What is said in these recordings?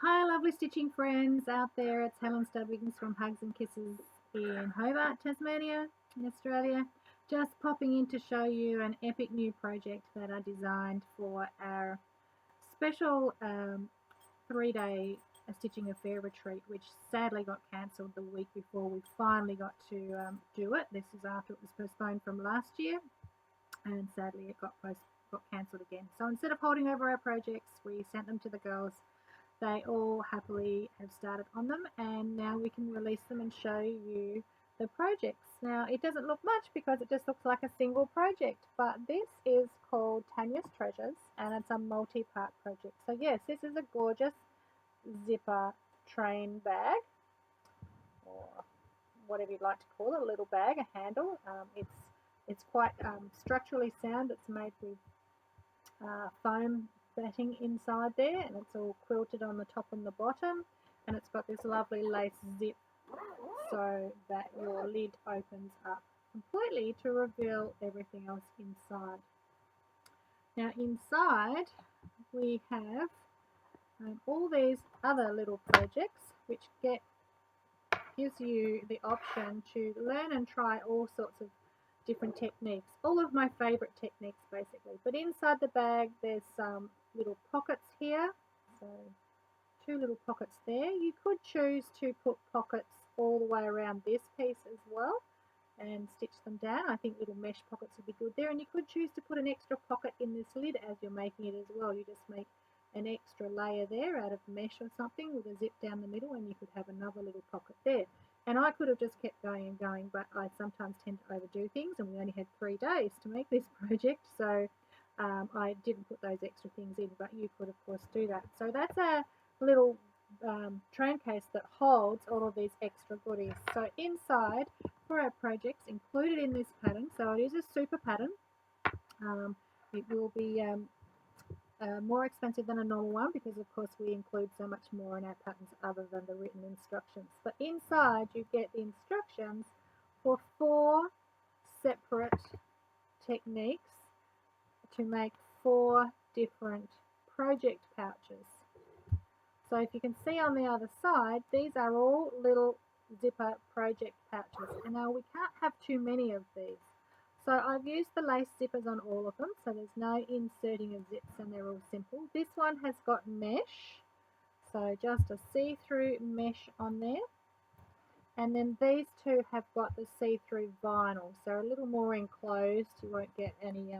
Hi lovely stitching friends out there, it's Helen Stubbings from Hugs and Kisses in Hobart, Tasmania in Australia. Just popping in to show you an epic new project that I designed for our special 3-day stitching affair retreat, which sadly got cancelled the week before we finally got to do it. This is after it was postponed from last year, and sadly it got cancelled again. So instead of holding over our projects, we sent them to the girls. They all happily have started on them, and now we can release them and show you the projects. Now it doesn't look much because it just looks like a single project, but this is called Tania's Treasures and it's a multi-part project. So yes, this is a gorgeous zipper train bag, or whatever you'd like to call it, a little bag, a handle. It's quite structurally sound. It's made with foam batting inside there, and it's all quilted on the top and the bottom, and it's got this lovely lace zip so that your lid opens up completely to reveal everything else inside. Now inside we have all these other little projects which gives you the option to learn and try all sorts of different techniques, all of my favorite techniques basically. But inside the bag there's some little pockets here, so 2 little pockets there. You could choose to put pockets all the way around this piece as well and stitch them down. I think little mesh pockets would be good there, and you could choose to put an extra pocket in this lid as you're making it as well. You just make an extra layer there out of mesh or something with a zip down the middle, and you could have another little pocket there. And I could have just kept going and going, but I sometimes tend to overdo things, and we only had 3 days to make this project, so I didn't put those extra things in, but you could of course do that. So that's a little train case that holds all of these extra goodies. So inside for our projects, included in this pattern, so it is a super pattern. It will be more expensive than a normal one because of course we include so much more in our patterns other than the written instructions. But inside you get the instructions for 4 separate techniques to make 4 different project pouches. So if you can see on the other side, these are all little zipper project pouches, and now we can't have too many of these. So I've used the lace zippers on all of them, so there's no inserting of zips and they're all simple. This one has got mesh, so just a see-through mesh on there. And then these 2 have got the see-through vinyl, so a little more enclosed. You won't get any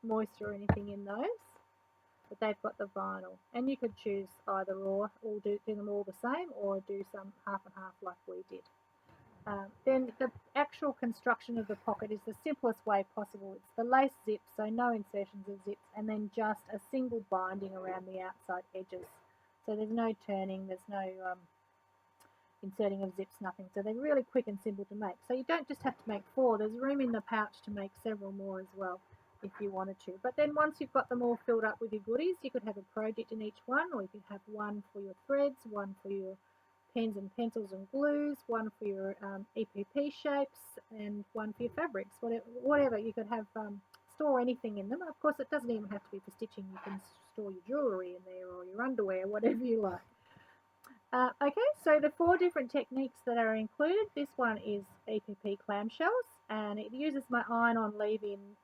moisture or anything in those, but they've got the vinyl. And you could choose either or do them all the same, or do some half and half like we did. Then the actual construction of the pocket is the simplest way possible. It's the lace zip, so no insertions of zips, and then just a single binding around the outside edges. So there's no turning, there's no inserting of zips, nothing. So they're really quick and simple to make. So you don't just have to make 4, there's room in the pouch to make several more as well if you wanted to. But then once you've got them all filled up with your goodies, you could have a project in each one, or you could have one for your threads, one for your pens and pencils and glues, one for your EPP shapes, and one for your fabrics. Whatever you could have, store anything in them. Of course, it doesn't even have to be for stitching. You can store your jewellery in there, or your underwear, whatever you like. Okay, so the 4 different techniques that are included. This one is EPP clamshells, and it uses my iron-on leave-in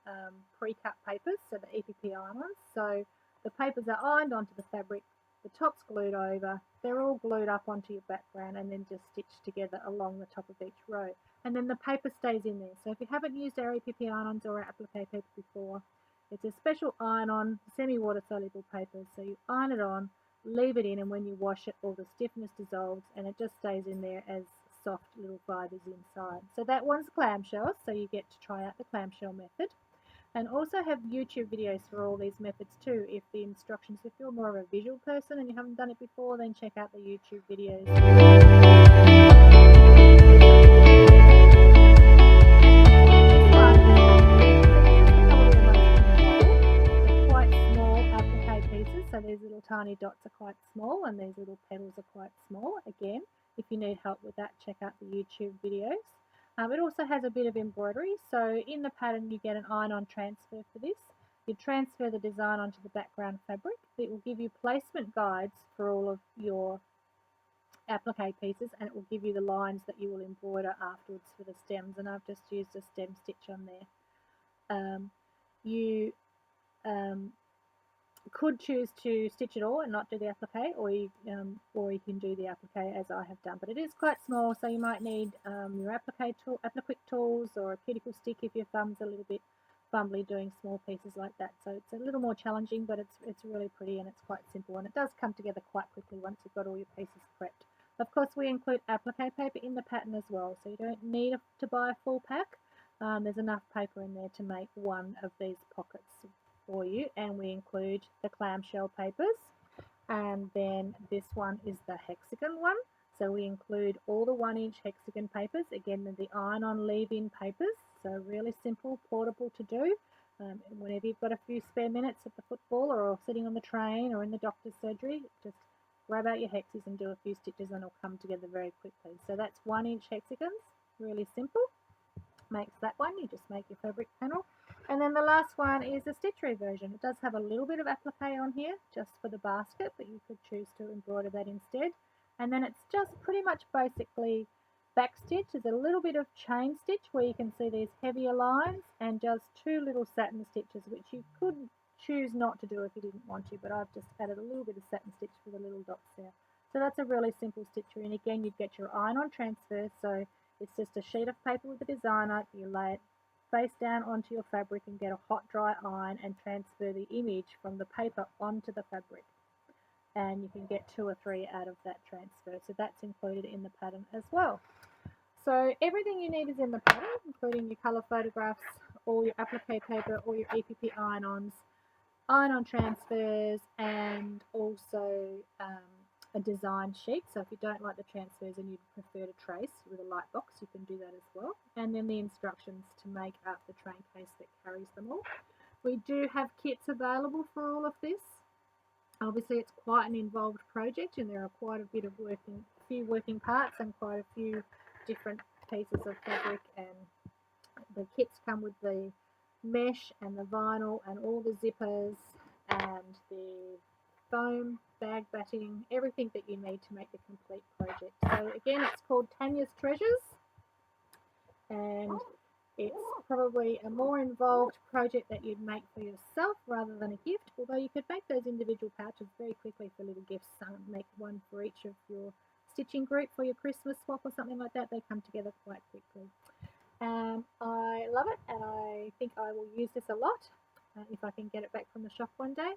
pre-cut papers, so the EPP iron-ons. So the papers are ironed onto the fabric, the top's glued over, they're all glued up onto your background and then just stitched together along the top of each row. And then the paper stays in there. So if you haven't used our EPP iron-ons or our applique paper before, it's a special iron-on semi-water soluble paper. So you iron it on, leave it in, and when you wash it, all the stiffness dissolves and it just stays in there as soft little fibres inside. So that one's clamshells, so you get to try out the clamshell method. And also have YouTube videos for all these methods too, if the instructions, if you're more of a visual person and you haven't done it before, then check out the YouTube videos. They're quite small applique pieces, so these little tiny dots are quite small and these little petals are quite small. Again, if you need help with that, check out the YouTube videos. It also has a bit of embroidery, so in the pattern you get an iron-on transfer for this, You transfer the design onto the background fabric. It will give you placement guides for all of your applique pieces, and it will give you the lines that you will embroider afterwards for the stems, and I've just used a stem stitch on there. You could choose to stitch it all and not do the applique, or you can do the applique as I have done, but it is quite small, so you might need your applique tools or a cuticle stick if your thumb's a little bit fumbly doing small pieces like that. So it's a little more challenging, but it's really pretty and it's quite simple, and it does come together quite quickly once you've got all your pieces prepped. Of course, we include applique paper in the pattern as well, so you don't need to buy a full pack. There's enough paper in there to make one of these pockets for you, and we include the clamshell papers, and then this one is the hexagon one. So we include all the 1-inch hexagon papers. Again, they're the iron-on leave-in papers, so really simple, portable to do. Whenever you've got a few spare minutes at the football or sitting on the train or in the doctor's surgery, just grab out your hexes and do a few stitches and it'll come together very quickly. So that's 1-inch hexagons, really simple. Makes that one. You just make your fabric panel. And then the last one is a Stitchery version. It does have a little bit of applique on here just for the basket, but you could choose to embroider that instead. And then it's just pretty much basically back stitch. There's a little bit of chain stitch where you can see these heavier lines, and just 2 little satin stitches, which you could choose not to do if you didn't want to, but I've just added a little bit of satin stitch for the little dots there. So that's a really simple Stitchery, and again you'd get your iron-on transfer, so it's just a sheet of paper with the design on it. You lay it face down onto your fabric and get a hot dry iron and transfer the image from the paper onto the fabric, and you can get 2 or 3 out of that transfer, so that's included in the pattern as well. So everything you need is in the pattern, including your colour photographs, all your applique paper, all your EPP iron-ons, iron-on transfers, and also a design sheet. So if you don't like the transfers and you'd prefer to trace with a light box, you can do that as well. And then the instructions to make up the train case that carries them all. We do have kits available for all of this. Obviously it's quite an involved project, and there are quite a bit of few working parts and quite a few different pieces of fabric, and the kits come with the mesh and the vinyl and all the zippers and the foam, bag batting, everything that you need to make the complete project. So again, it's called Tania's Treasures, and it's probably a more involved project that you'd make for yourself rather than a gift, although you could make those individual pouches very quickly for little gifts. Make one for each of your stitching group for your Christmas swap or something like that. They come together quite quickly. I love it, and I think I will use this a lot if I can get it back from the shop one day.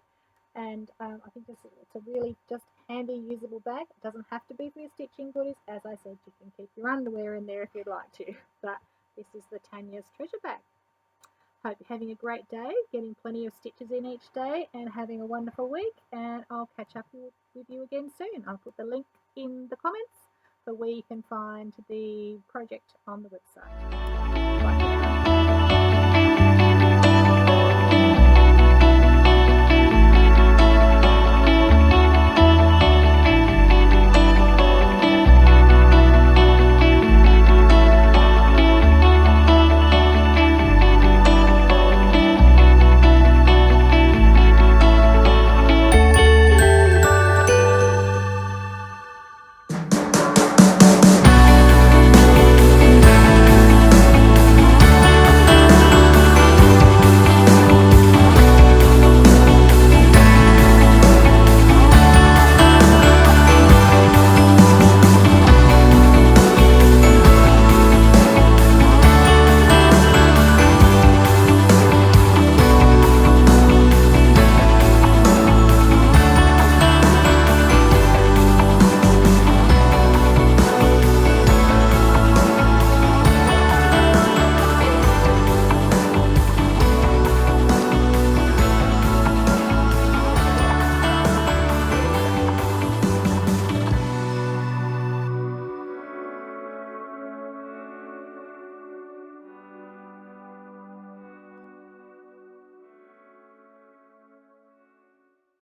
And I think it's a really just handy, usable bag. It doesn't have to be for your stitching goodies. As I said, you can keep your underwear in there if you'd like to, but this is the Tania's Treasure Bag. Hope you're having a great day, getting plenty of stitches in each day, and having a wonderful week, and I'll catch up with you again soon. I'll put the link in the comments for where you can find the project on the website.